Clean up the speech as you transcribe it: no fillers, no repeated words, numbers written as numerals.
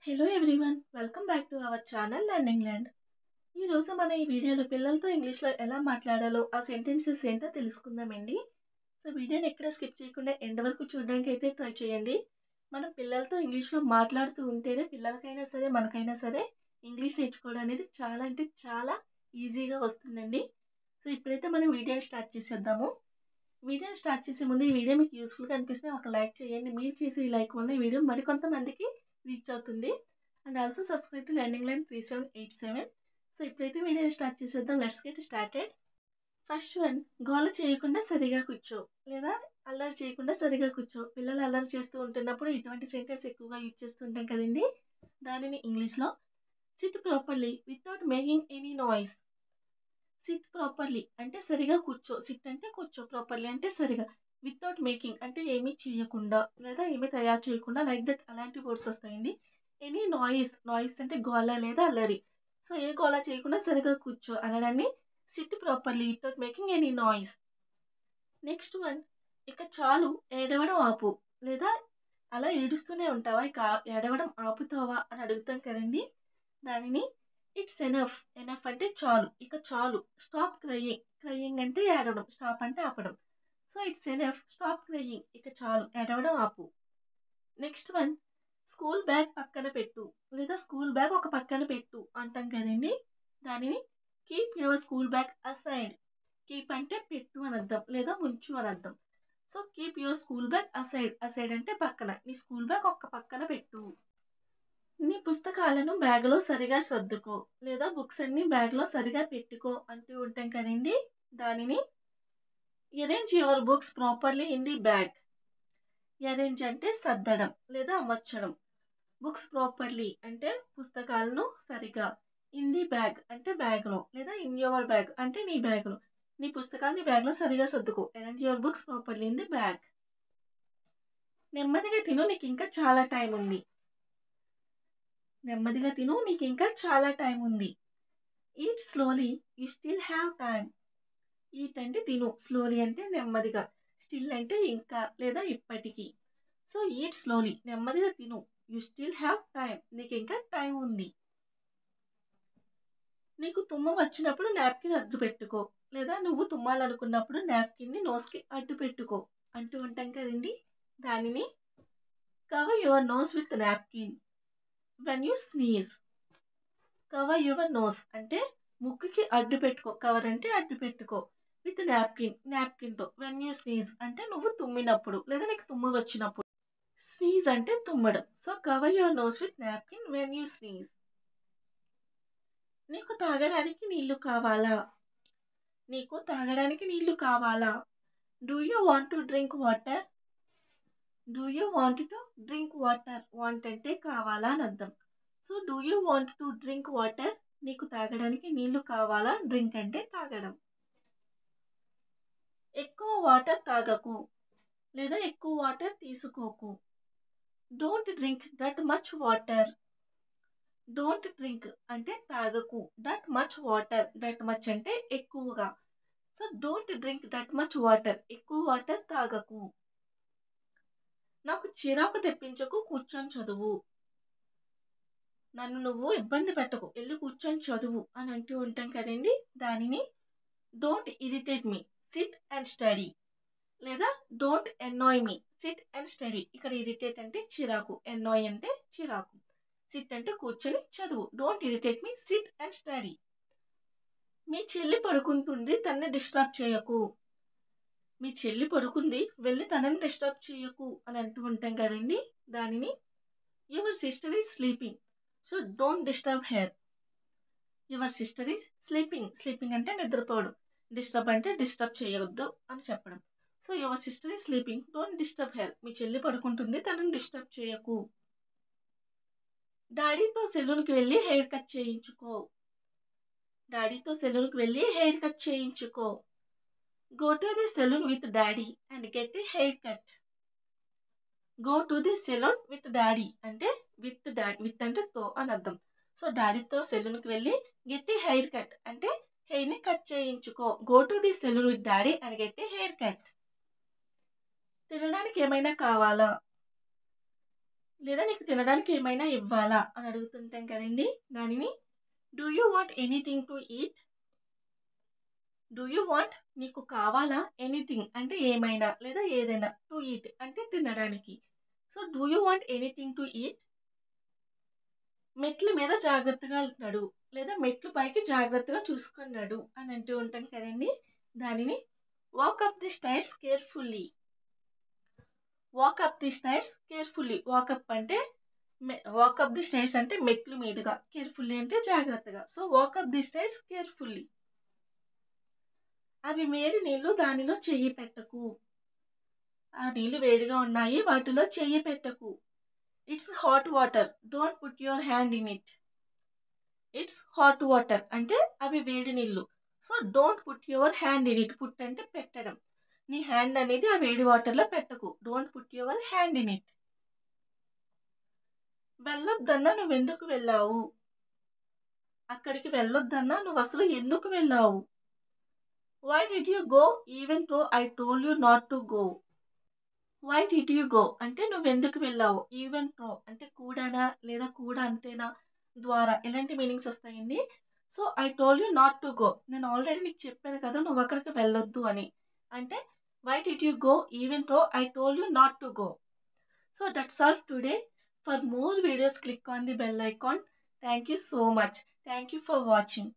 Hello everyone welcome back to our channel learning land. ఈ రోజు మన ఈ వీడియోలో పిల్లలతో ఇంగ్లీష్లో ఎలా మాట్లాడాలో ఆ సెంటెన్సెస్ ఏంటో తెలుసుకుందామండి. సో వీడియోని ఎక్కడ స్కిప్ చేయకుండా ఎండ్ వరకు చూడడానికి అయితే ట్రై చేయండి. మనం పిల్లలతో ఇంగ్లీష్లో మాట్లాడుతూ ఉంటేనే పిల్లలకైనా సరే మనకైనా సరే ఇంగ్లీష్ నేర్చుకోవడం అనేది చాలా అంటే చాలా ఈజీగా వస్తుందండి. సో ఇప్పుడైతే మనం వీడియోని స్టార్ట్ చేసేద్దాము. వీడియోని స్టార్ట్ చేసే ముందు ఈ వీడియో మీకు యూస్ఫుల్గా అనిపిస్తే ఒక లైక్ చేయండి. మీరు చేసే ఈ లైక్ వల్ల ఈ వీడియో మరికొంతమందికి రీచ్ అవుతుంది. And also subscribe to learning line 3787. So ఇప్పుడైతే వీడియోని స్టార్ట్ చేసేద్దాం. Let's get started. First one, గోల చేయకుండా సరిగా కూర్చో లేదా అల్లరి చేయకుండా సరిగా కూర్చో. పిల్లలు అల్లరి చేస్తూ ఉంటున్నప్పుడు ఇటువంటి సెంటెన్స్ ఎక్కువగా యూజ్ చేస్తుంటాం కదండి. దానిని ఇంగ్లీష్లో SIT properly without making any noise. SIT properly అంటే సరిగా కూర్చో. సిట్ అంటే కూర్చో, ప్రాపర్లీ అంటే సరిగా, వితౌట్ మేకింగ్ అంటే ఏమీ చేయకుండా లేదా ఏమీ తయారు చేయకుండా, లైక్ దట్ అలాంటి వర్డ్స్ వస్తాయండి. ఎనీ నాయిస్, నాయిస్ అంటే గోల లేదా అల్లరి. సో ఏ గోల చేయకుండా సరిగా కూర్చో అనడాన్ని sit properly without making any noise. Next one, ఇక చాలు ఏడవడం ఆపు లేదా అలా ఏడుస్తూనే ఉంటావా, ఇక ఏడవడం ఆపుతావా అని అడుగుతాం కదండి. దానిని ఇట్స్ ఎనఫ్. ఎనఫ్ అంటే చాలు, ఇక చాలు. Stop crying. క్రయింగ్ అంటే ఏడవడం, స్టాప్ అంటే ఆపడం. So it's enough, stop crying, ఇక చాలు ఏడవడం ఆపు. నెక్స్ట్ వన్, స్కూల్ బ్యాగ్ పక్కన పెట్టు లేదా స్కూల్ బ్యాగ్ ఒక పక్కన పెట్టు అంటాం కదండి. దానిని keep your school bag aside. Keep అంటే పెట్టు అని అర్థం లేదా ఉంచు అని అర్థం. So keep your school bag aside. Aside అంటే పక్కన, నీ స్కూల్ బ్యాగ్ ఒక్క పక్కన పెట్టు. నీ పుస్తకాలను బ్యాగ్లో సరిగా సర్దుకో లేదా బుక్స్ అన్ని బ్యాగ్లో సరిగా పెట్టుకో అంటూ ఉంటాం కదండి. దానిని arrange your books properly in the bag. Arrange అంటే సర్దడం లేదా అమర్చడం. బుక్స్ ప్రాపర్లీ అంటే పుస్తకాలను సరిగా. ఇన్ ది బ్యాగ్ అంటే బ్యాగ్లో లేదా ఇన్ యువర్ బ్యాగ్ అంటే నీ బ్యాగ్లో. నీ పుస్తకాన్ని బ్యాగ్లో సరిగా సర్దుకో. Arrange your books properly in the bag. నెమ్మదిగా తిను, నీకు ఇంకా చాలా టైం ఉంది. నెమ్మదిగా తిను, నీకు ఇంకా చాలా టైం ఉంది. Eat slowly, you still have time. Eat అంటే తిను, స్లోలీ అంటే నెమ్మదిగా, స్టిల్ అంటే ఇంకా లేదా ఇప్పటికీ. సో ఈట్ స్లోలీ, నెమ్మదిగా తిను. యూ స్టిల్ హ్యావ్ టైమ్, నీకు ఇంకా టైం ఉంది. నీకు తుమ్మ వచ్చినప్పుడు నాప్కిన్ అడ్డు పెట్టుకో లేదా నువ్వు తుమ్మాలనుకున్నప్పుడు నాప్కిన్ని నోస్కి అడ్డు పెట్టుకో అంటూ ఉంటాం కదండి. దానిని cover your nose with napkin when you sneeze. Cover your nose అంటే ముక్కుకి అడ్డు పెట్టుకో, కవర్ అంటే అడ్డు పెట్టుకో, విత్ నాప్కిన్ నాప్కిన్తో. వెన్ యూ స్నీజ్ అంటే నువ్వు తుమ్మినప్పుడు లేదా నీకు తుమ్ము వచ్చినప్పుడు. స్నీజ్ అంటే తుమ్మడం. So cover your nose with napkin when you sneeze. నీకు తాగడానికి నీళ్లు కావాలా. నీకు తాగడానికి నీళ్లు కావాలా. Do you want to drink water. Do you want to drink water. Want అంటే కావాలా అని అర్థం. So do you want to drink water, నీకు తాగడానికి నీళ్లు కావాలా. డ్రింక్ అంటే తాగడం. ఎక్కువ వాటర్ తాగకు లేదా ఎక్కువ వాటర్ తీసుకోకు. Don't drink that much water. Don't drink అంటే తాగకు, that much water. That much అంటే ఎక్కువగా. So don't drink that much water, ఎక్కువ వాటర్ తాగకు. నాకు చిరాకు తెప్పించకు, కూర్చొని చదువు. నన్ను నువ్వు ఇబ్బంది పెట్టకు, వెళ్ళి కూర్చొని చదువు అని అంటూ ఉంటాం కదండి. దానిని don't irritate me, sit and study లేదా don't annoy me, sit and study. ఇక్కడ ఇరిటేట్ అంటే చిరాకు, ఎన్నాయ్ అంటే చిరాకు, సిట్ అంటే కూర్చొని చదువు. Don't irritate me, sit and study. మీ చెల్లి పడుకుంటుంది, తనని డిస్టర్బ్ చేయకు. మీ చెల్లి పడుకుంది, వెళ్ళి తనని డిస్టర్బ్ చేయకు అని అంటూ ఉంటాం కదండి. దానిని your sister is sleeping, so don't disturb her. Your sister is sleeping. Sleeping అంటే నిద్రపోవడం, డిస్టర్బ్ అంటే డిస్టర్బ్ చేయవద్దు అని చెప్పడం. So your sister is sleeping, don't disturb her. మీ చెల్లి పడుకుంటుంది, తనని డిస్టర్బ్ చేయకు. డాడీతో సెలూన్కి వెళ్ళి హెయిర్ కట్ చేయించుకో. డాడీతో సెలూన్కి వెళ్ళి హెయిర్ కట్ చేయించుకో. Go to the salon with daddy and get a hair cut. Go to the salon with daddy అంటే విత్ డాడీ, విత్ అంటే తో అని అర్థం. సో డాడీతో సెలూన్కి వెళ్ళి గెట్ ఏ హెయిర్ కట్ అంటే హెయిర్ని కట్ చేయించుకో. Go to the salon with daddy and get a hair cut. తినడానికి ఏమైనా కావాలా. లేదా నీకు తినడానికి ఏమైనా ఇవ్వాలా అని అడుగుతుంటాం కదండీ! దానిని do you want anything to eat? Do you want నీకు కావాలా? ఎనీథింగ్ అంటే ఏమైనా లేదా ఏదైనా. టు ఈట్ అంటే తినడానికి. So, do you want anything to eat? మెట్ల మీద జాగ్రత్తగా నడువు. లేదా మెట్లు పైకి జాగ్రత్తగా చూసుకొని నడువు అని అంటూ ఉంటాం కదండీ! దానిని walk up the stairs carefully. Walk up the stairs carefully. Walk up అంటే వాక్ అప్ ది స్టైర్స్ అంటే మెట్లు మీదుగా. కేర్‌ఫుల్లీ అంటే జాగ్రత్తగా. So, walk up the stairs carefully. అవి వేడి నీళ్ళు దానిలో చెయ్యి పెట్టకు. ఆ నీళ్ళు వేడిగా ఉన్నాయి. వాటిలో చెయ్యి పెట్టకు. It's hot water. Don't put your hand in it. It's hot water అంటే అవి వేడి నీళ్ళు. So, don't put your hand in it. Put అంటే పెట్టడం. నీ హ్యాండ్ అనేది ఆ వేడి వాటర్‌లో పెట్టకు. Don't put your hand in it. వెళ్ళొద్దన్నా నువ్వెందుకు వెళ్ళావు? అక్కడికి వెళ్ళొద్దన్నా నువ్వసలు ఎందుకు వెళ్ళావు? Why did you go even though I told you not to go? Why did you go అంటే నువ్వెందుకు వెళ్ళావు? ఈవెన్ థో అంటే కూడానా? లేదా కూడా అంతేనా? ద్వారా ఇలాంటి మీనింగ్స్ వస్తాయండి. So, I told you not to go. నేను ఆల్రెడీ నీకు చెప్పాను కదా! నువ్వక్కడికి వెళ్ళొద్దు అని. అంటే why did you go even though I told you not to go. So that's all today. For more videos, click on the bell icon. Thank you so much. Thank you for watching.